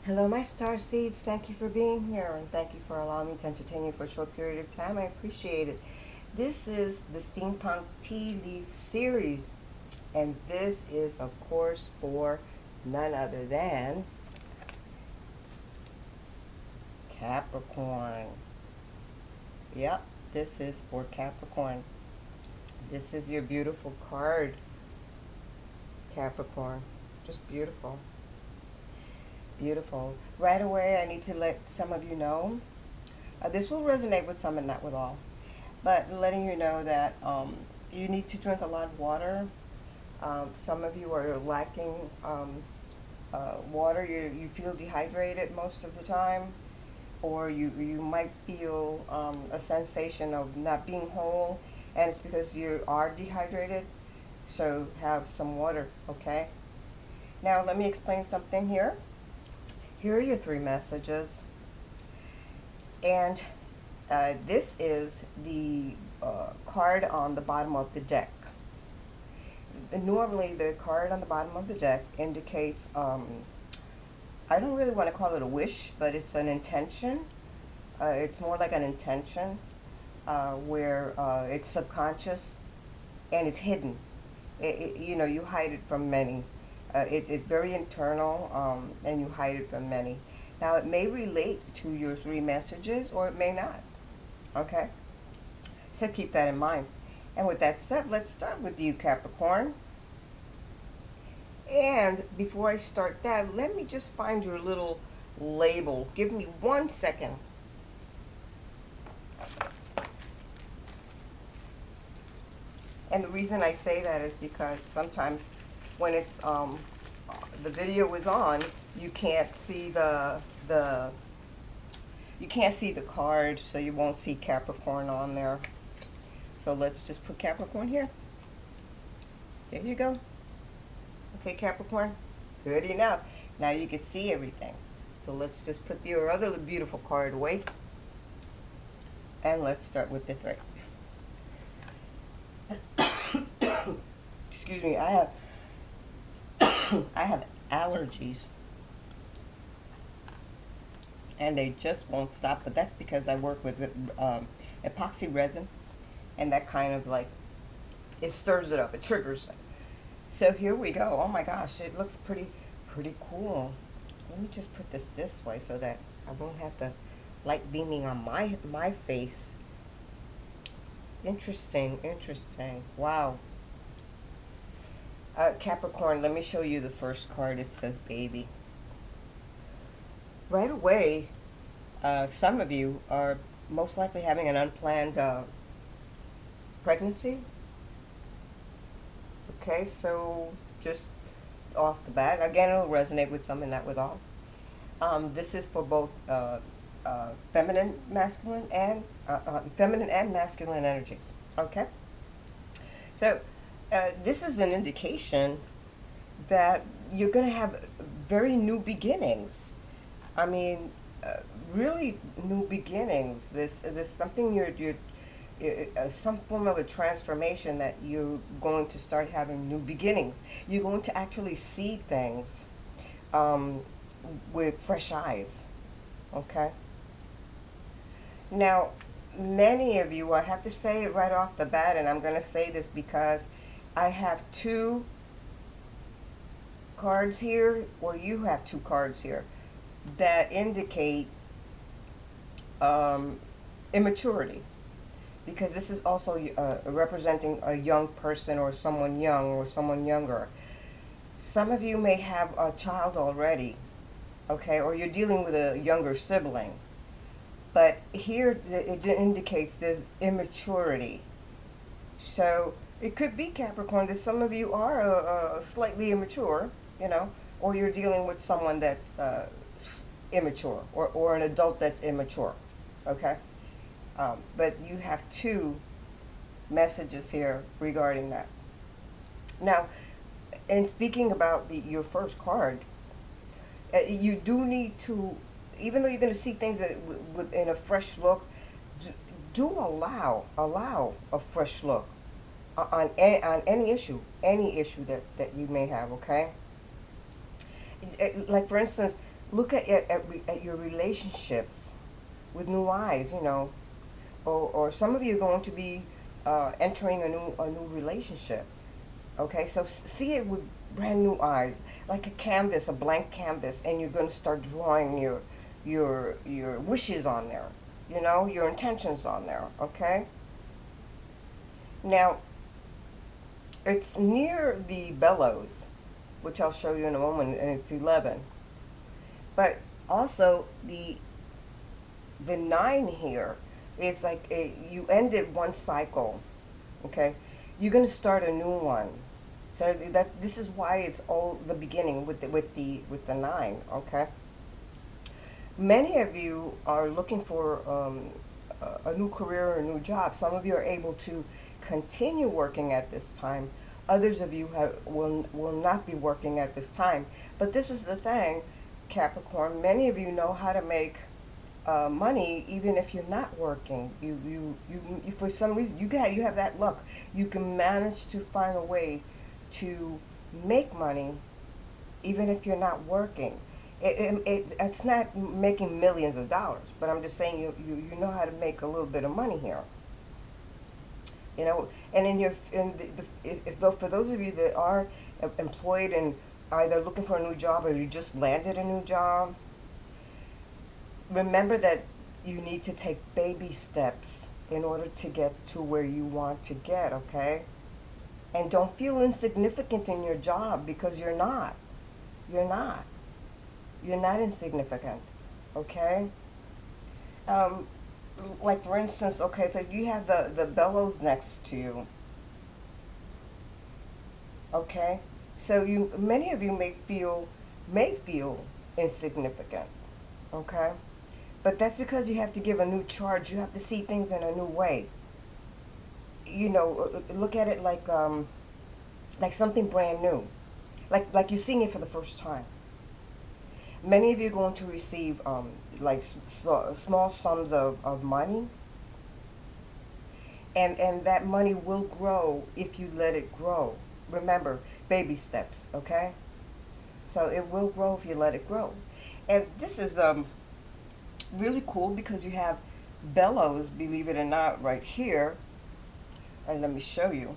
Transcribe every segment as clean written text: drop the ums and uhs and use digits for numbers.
Hello, my star seeds. Thank you for being here and thank you for allowing me to entertain you for a short period of time. I appreciate it. This is the Steampunk Tea Leaf series, and this is, of course, for none other than Capricorn. Yep, this is for Capricorn. This is your beautiful card, Capricorn. Just beautiful. Beautiful. Right away, I need to let some of you know. This will resonate with some and not with all. But letting you know that you need to drink a lot of water. Some of you are lacking water. You feel dehydrated most of the time, or you might feel a sensation of not being whole, and it's because you are dehydrated. So have some water, okay? Now let me explain something here. Here are your three messages, and this is the card on the bottom of the deck. Normally, the card on the bottom of the deck indicates, I don't really want to call it a wish, but it's an intention. It's more like an intention where it's subconscious and it's hidden. You hide it from many. It's very internal, and you hide it from many. Now, it may relate to your three messages, or it may not. Okay? So keep that in mind. And with that said, let's start with you, Capricorn. And before I start that, let me just find your little label. Give me 1 second. And the reason I say that is because sometimes when it's the video is on, you can't see the you can't see the card, so you won't see Capricorn on there. So let's just put Capricorn here. There you go. Okay, Capricorn. Good enough. Now you can see everything. So let's just put your other beautiful card away. And let's start with the three. Excuse me, I have I have allergies. And they just won't stop, but that's because I work with epoxy resin, and that kind of like, it stirs it up, it triggers it. So here we go. Oh my gosh, it looks pretty cool. Let me just put this way so that I won't have the light beaming on my face. Interesting. Wow. Capricorn, let me show you the first card. It says baby. Right away, some of you are most likely having an unplanned pregnancy. Okay, so just off the bat, again, it'll resonate with some and not with all. This is for both feminine, masculine, and feminine and masculine energies. Okay, so this is an indication that you're going to have very new beginnings. I mean, really new beginnings. This something you're some form of a transformation that you're going to start having new beginnings. You're going to actually see things with fresh eyes. Okay. Now, many of you, I have to say it right off the bat, and I'm going to say this because I have two cards here, or you have two cards here, that indicate immaturity, because this is also representing a young person or someone young or someone younger. Some of you may have a child already, okay, or you're dealing with a younger sibling, but here it indicates there's immaturity. So it could be, Capricorn, that some of you are slightly immature, or you're dealing with someone that's immature, or an adult that's immature, okay? But you have two messages here regarding that. Now, in speaking about your first card, you do need to, even though you're going to see things in a fresh look, do allow a fresh look on any issue that you may have, okay? Like, for instance, Look at your relationships with new eyes, or some of you are going to be entering a new relationship. Okay, so see it with brand new eyes, like a canvas, a blank canvas, and you're going to start drawing your wishes on there, your intentions on there. Okay, now it's near the bellows, which I'll show you in a moment, and it's 11. But also the 9 here is like you ended one cycle. Okay, you're going to start a new one. So that this is why it's all the beginning with the 9. Okay, many of you are looking for a new career or a new job. Some of you are able to continue working at this time. Others of you will not be working at this time. But this is the thing, Capricorn. Many of you know how to make money even if you're not working. You for some reason you have that luck. You can manage to find a way to make money even if you're not working. It's not making millions of dollars, but I'm just saying you know how to make a little bit of money here. And if though for those of you that are employed and either looking for a new job or you just landed a new job, remember that you need to take baby steps in order to get to where you want to get. Okay, and don't feel insignificant in your job, because you're not. You're not. You're not insignificant. Okay. Um, like for instance, okay, so you have the bellows next to you. Okay, so many of you may feel insignificant. Okay, but that's because you have to give a new charge. You have to see things in a new way. Look at it like something brand new, like you're seeing it for the first time. Many of you are going to receive like small sums of money, and that money will grow if you let it grow. Remember, baby steps. Okay, so it will grow if you let it grow. And this is really cool because you have bellows, believe it or not, right here. And let me show you.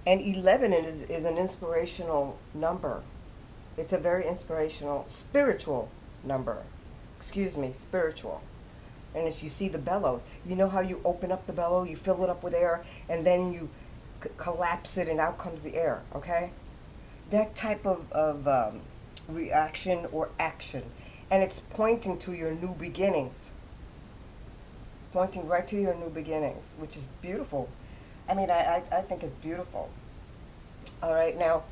And 11 is an inspirational number. It's a very inspirational, spiritual number. Excuse me, spiritual. And if you see the bellows, you know how you open up the bellow, you fill it up with air, and then you collapse it, and out comes the air. Okay, that type of reaction or action, and it's pointing to your new beginnings, pointing right to your new beginnings, which is beautiful. I mean, I think it's beautiful. All right, now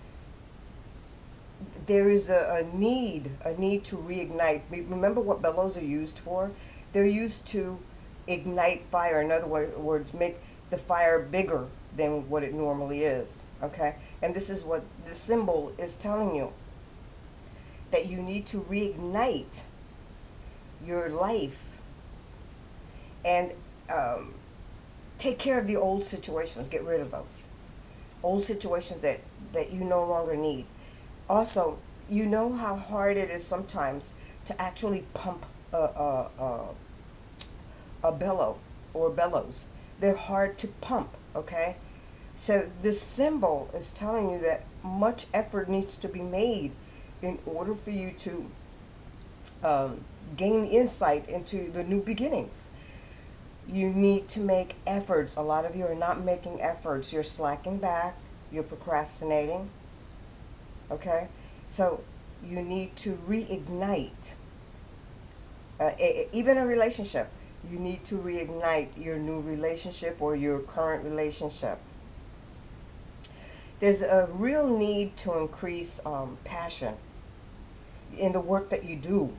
there is a need to reignite. Remember what bellows are used for? They're used to ignite fire. In other words, make the fire bigger than what it normally is. Okay, and this is what the symbol is telling you, that you need to reignite your life and take care of the old situations. Get rid of those old situations that you no longer need. Also, you know how hard it is sometimes to actually pump a bellow or bellows. They're hard to pump. Okay, so this symbol is telling you that much effort needs to be made in order for you to gain insight into the new beginnings. You need to make efforts. A lot of you are not making efforts. You're slacking back. You're procrastinating. Okay? So you need to reignite. Even a relationship. You need to reignite your new relationship or your current relationship. There's a real need to increase passion in the work that you do,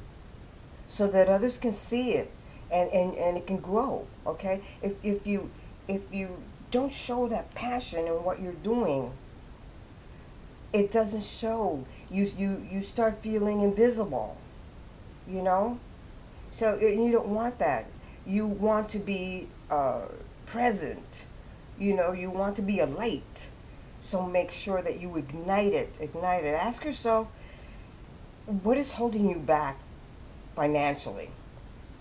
so that others can see it, and it can grow. Okay, if you don't show that passion in what you're doing, it doesn't show. You start feeling invisible, you know. So you don't want that. You want to be present. You want to be a light. So make sure that you ignite it. Ask yourself, What is holding you back financially?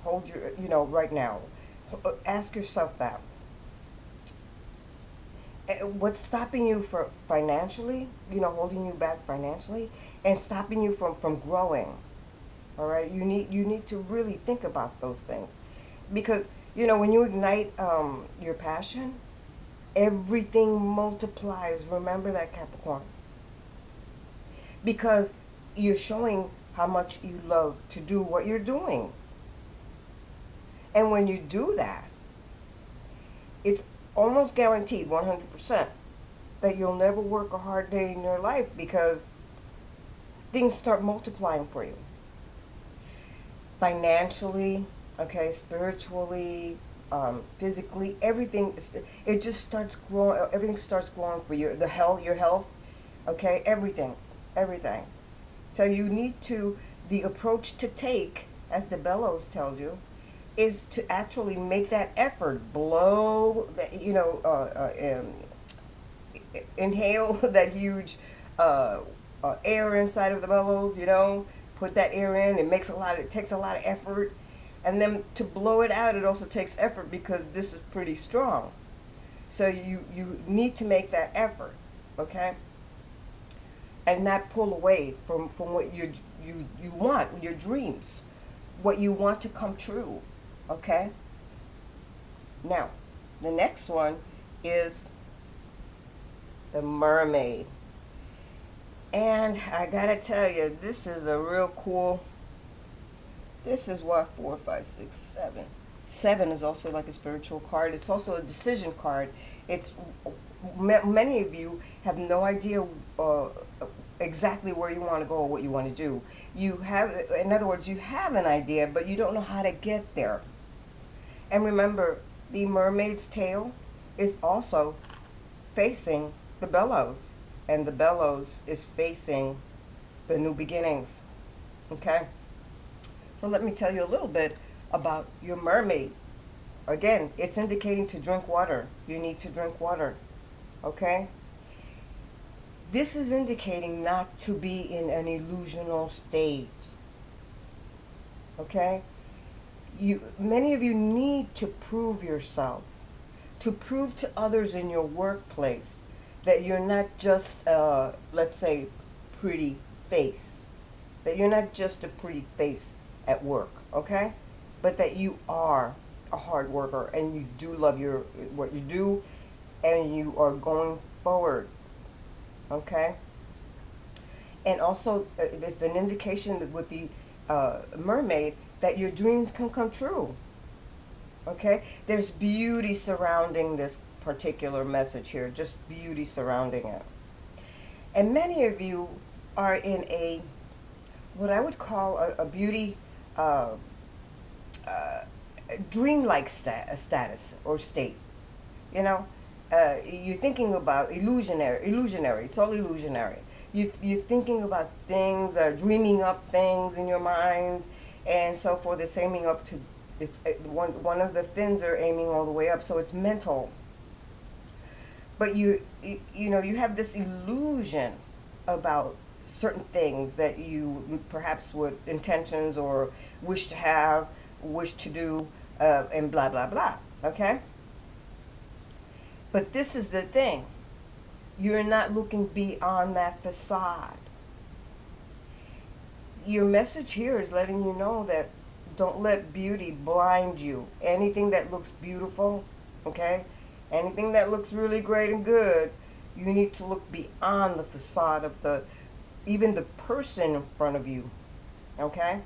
Hold your, right now. Ask yourself that. What's stopping you for financially, holding you back financially and stopping you from growing? All right, you need to really think about those things, because when you ignite your passion, everything multiplies. Remember that, Capricorn, because you're showing how much you love to do what you're doing. And when you do that, it's almost guaranteed 100% that you'll never work a hard day in your life, because things start multiplying for you. Financially, okay, spiritually, physically, everything, it just starts growing, everything starts growing for you. Your health, okay, everything. So you need to, the approach to take, as the bellows tells you, is to actually make that effort, blow, inhale that huge air inside of the bellows, put that air in. It takes a lot of effort. And then to blow it out, it also takes effort, because this is pretty strong. So you need to make that effort, okay? And not pull away from what you want, your dreams, what you want to come true, okay? Now, the next one is the mermaid. And I gotta tell you, this is a real cool. This is what 4, 5, 6, 7. 7 is also like a spiritual card. It's also a decision card. It's many of you have no idea exactly where you want to go or what you want to do. You have, in other words, you have an idea, but you don't know how to get there. And remember, the mermaid's tail is also facing the bellows, and the bellows is facing the new beginnings. Okay? So let me tell you a little bit about your mermaid. Again, it's indicating to drink water. You need to drink water. Okay? This is indicating not to be in an illusional state. Okay? Many of you need to prove yourself, to prove to others in your workplace that you're not just, let's say, pretty face. That you're not just a pretty face at work, okay? But that you are a hard worker, and you do love what you do, and you are going forward, okay? And also, it's an indication that with the mermaid, that your dreams can come true, okay? There's beauty surrounding this particular message here, just beauty surrounding it. And many of you are in what I would call a beauty dreamlike status or state. You're thinking about illusionary. It's all illusionary. You're thinking about things, dreaming up things in your mind, and so forth. It's aiming up to, it's one of the fins are aiming all the way up, so it's mental. But you have this illusion about certain things that you perhaps would intentions or wish to have, wish to do, and blah blah blah. Okay. But this is the thing. You're not looking beyond that facade. Your message here is letting you know that don't let beauty blind you. Anything that looks beautiful, okay? Anything that looks really great and good, you need to look beyond the facade of even the person in front of you, okay?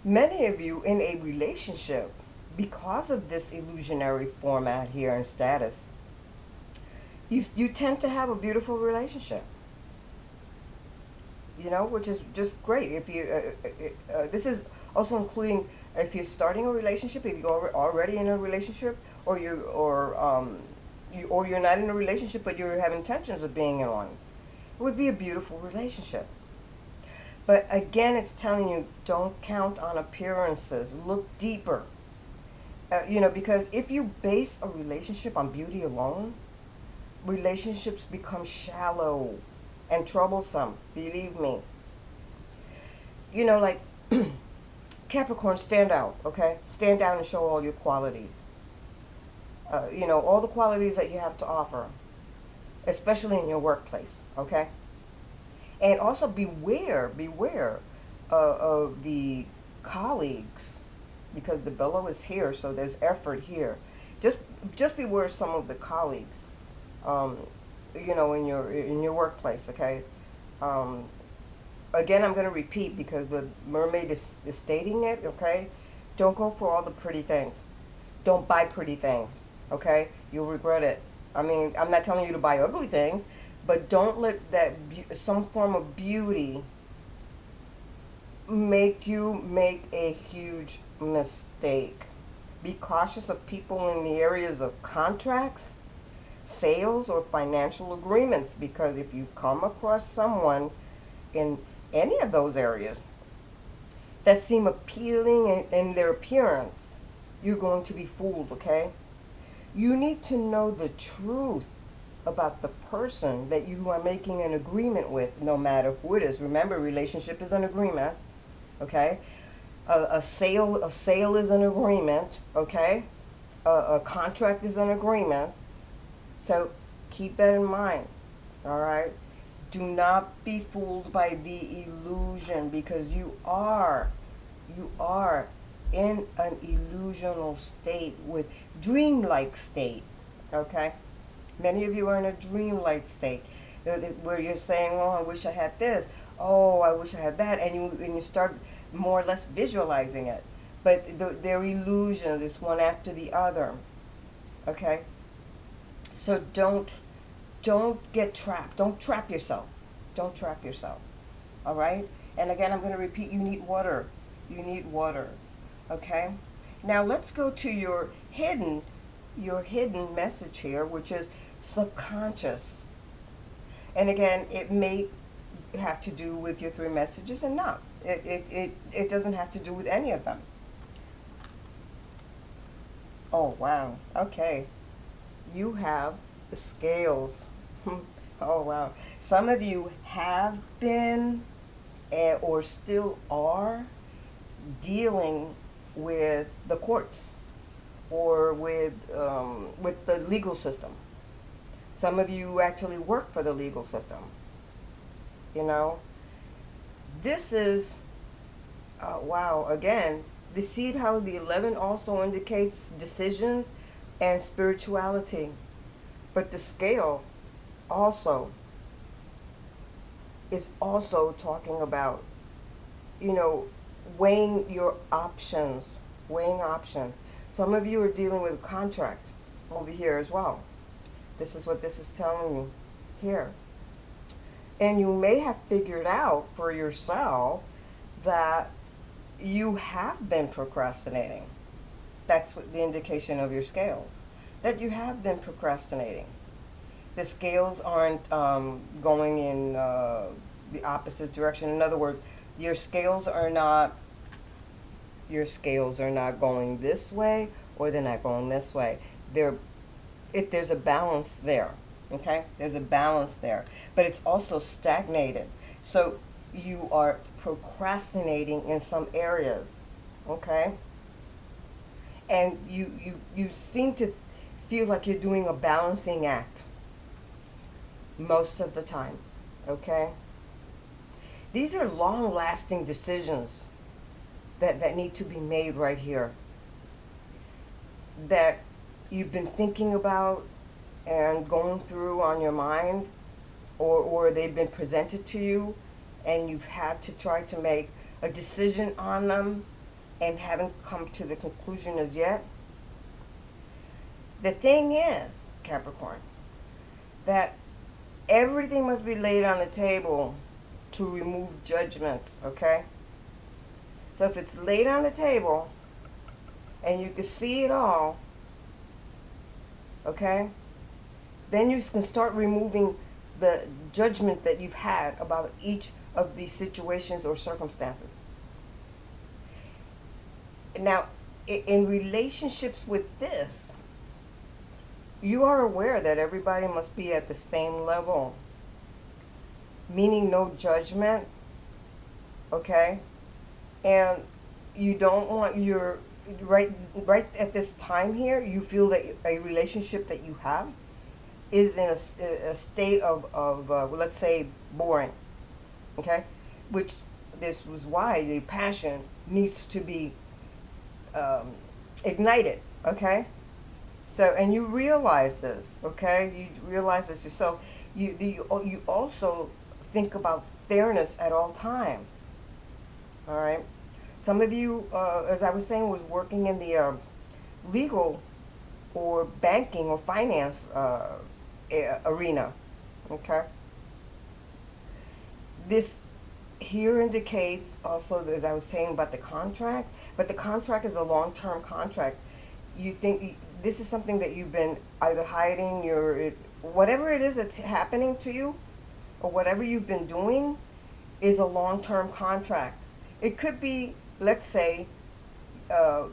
Many of you in a relationship, because of this illusionary format here and status, you tend to have a beautiful relationship, which is just great. If you, this is also including if you're starting a relationship, if you're already in a relationship, or you're not in a relationship but you have intentions of being in one. It would be a beautiful relationship. But again, it's telling you, don't count on appearances. Look deeper. Because if you base a relationship on beauty alone, relationships become shallow and troublesome. Believe me. you know, like Capricorn, stand out, okay? Stand out and show all your qualities. You know, all the qualities that you have to offer, especially in your workplace, okay? And also beware of the colleagues, because the bellow is here, so there's effort here. Just just beware of some of the colleagues, um, you know, in your workplace, okay? Um, Again, I'm going to repeat because the mermaid is stating it, okay? Don't go for all the pretty things. Don't buy pretty things, okay? You'll regret it. I mean, I'm not telling you to buy ugly things, but don't let that some form of beauty make you make a huge mistake. Be cautious of people in the areas of contracts, sales, or financial agreements, because if you come across someone in any of those areas that seem appealing in their appearance, you're going to be fooled, okay? You need to know the truth about the person that you are making an agreement with, no matter who it is. Remember, relationship is an agreement, okay? A sale is an agreement, okay? A contract is an agreement. So keep that in mind, all right? Do not be fooled by the illusion, because you are in an illusional state, with dreamlike state, okay? Many of you are in a dreamlike state where you're saying, oh, I wish I had this, oh, I wish I had that, and you start more or less visualizing it. But they're illusions, it's one after the other, okay? So don't get trapped. Don't trap yourself. Don't trap yourself. All right? And again, I'm going to repeat, you need water. You need water. Okay? Now let's go to your hidden message here, which is subconscious. And again, it may have to do with your three messages and not. It doesn't have to do with any of them. Oh, wow. Okay. You have the scales. Oh, wow. Some of you have been or still are dealing with the courts or with the legal system. Some of you actually work for the legal system. You know, this is, wow, again, the seed, how the 11 also indicates decisions and spirituality. But the scale also is also talking about, you know, weighing your options, weighing options. Some of you are dealing with a contract over here as well. This is what this is telling you here. And you may have figured out for yourself that you have been procrastinating. That's what the indication of your scales, that you have been procrastinating. The scales aren't going in the opposite direction. In other words, your scales are not going this way, or they're not going this way. There's a balance there. Okay? There's a balance there. But it's also stagnated. So you are procrastinating in some areas. Okay? And you seem to feel like you're doing a balancing act most of the time. Okay? These are long-lasting decisions that need to be made right here, that you've been thinking about and going through on your mind, or they've been presented to you and you've had to try to make a decision on them and haven't come to the conclusion as yet. The thing is, Capricorn, that everything must be laid on the table to remove judgments, okay? So if it's laid on the table and you can see it all, okay, then you can start removing the judgment that you've had about each of these situations or circumstances. Now, in relationships with this, you are aware that everybody must be at the same level, meaning no judgment, okay? And you don't want your right at this time here, you feel that a relationship that you have is in a state of well, let's say boring, okay, which this was why the passion needs to be um, ignited, okay. So, and you realize this, okay, you realize this yourself. You also think about fairness at all times, all right. Some of you, as I was saying, was working in the legal or banking or finance arena. Okay. This here indicates also, as I was saying about the contract, but the contract is a long-term contract. You think this is something that you've been either hiding whatever it is that's happening to you, or whatever you've been doing, is a long-term contract. It could be, let's say, uh,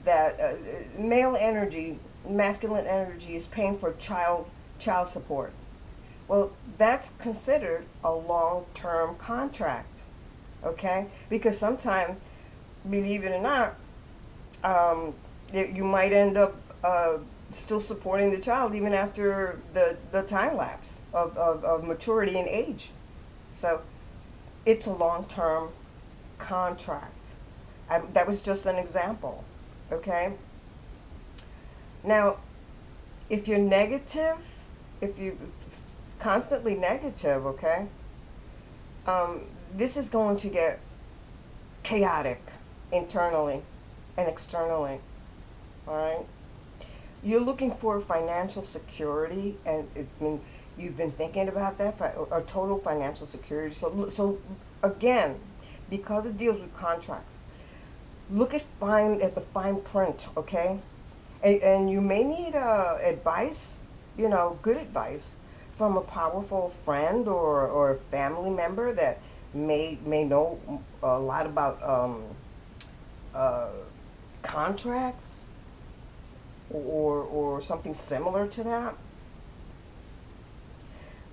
that male energy, masculine energy, is paying for child support. Well, that's considered a long-term contract, okay? Because sometimes, believe it or not, you might end up still supporting the child even after the time lapse of maturity and age. So it's a long-term contract. That was just an example, okay? Now, if you're negative, if you constantly negative, okay, this is going to get chaotic internally and externally, all right? You're looking for financial security, and I mean, you've been thinking about that, a total financial security. So again, because it deals with contracts, look at the fine print, okay? And you may need advice, good advice from a powerful friend or family member that may know a lot about uh, contracts or something similar to that.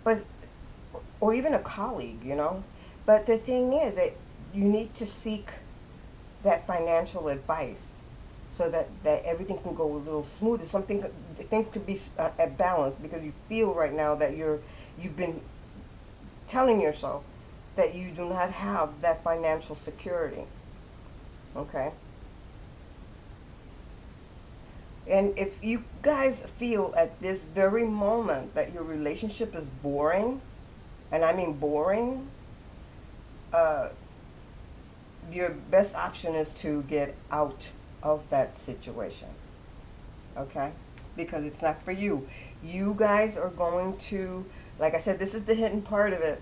But or even a colleague. But the thing is that you need to seek that financial advice so that everything can go a little smoother. Things could be at balance, because you feel right now that you've been telling yourself that you do not have that financial security. Okay? And if you guys feel at this very moment that your relationship is boring, and I mean boring, uh, your best option is to get out of that situation. Okay? Because it's not for you. You guys are going to, like I said, this is the hidden part of it.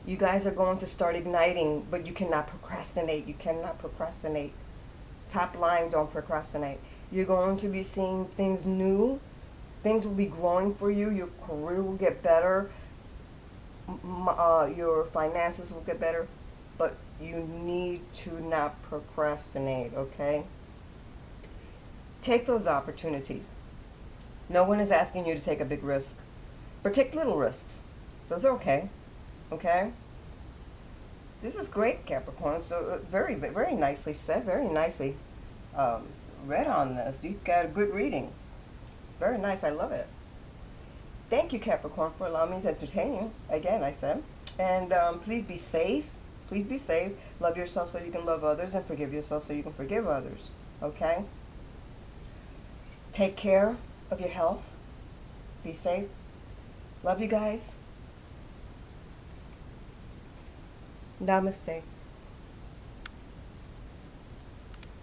You guys are going to start igniting, but you cannot procrastinate. You cannot procrastinate. Top line, don't procrastinate. You're going to be seeing things new. Things will be growing for you. Your career will get better. Your finances will get better. But you need to not procrastinate, okay? Take those opportunities. No one is asking you to take a big risk, but take little risks. Those are okay, okay? This is great, Capricorn. So very, very nicely said, very nicely read on this. You got a good reading. Very nice. I love it. Thank you, Capricorn, for allowing me to entertain you. Again, I said. And please be safe. Please be safe. Love yourself so you can love others, and forgive yourself so you can forgive others. Okay? Take care of your health. Be safe. Love you guys. Namaste.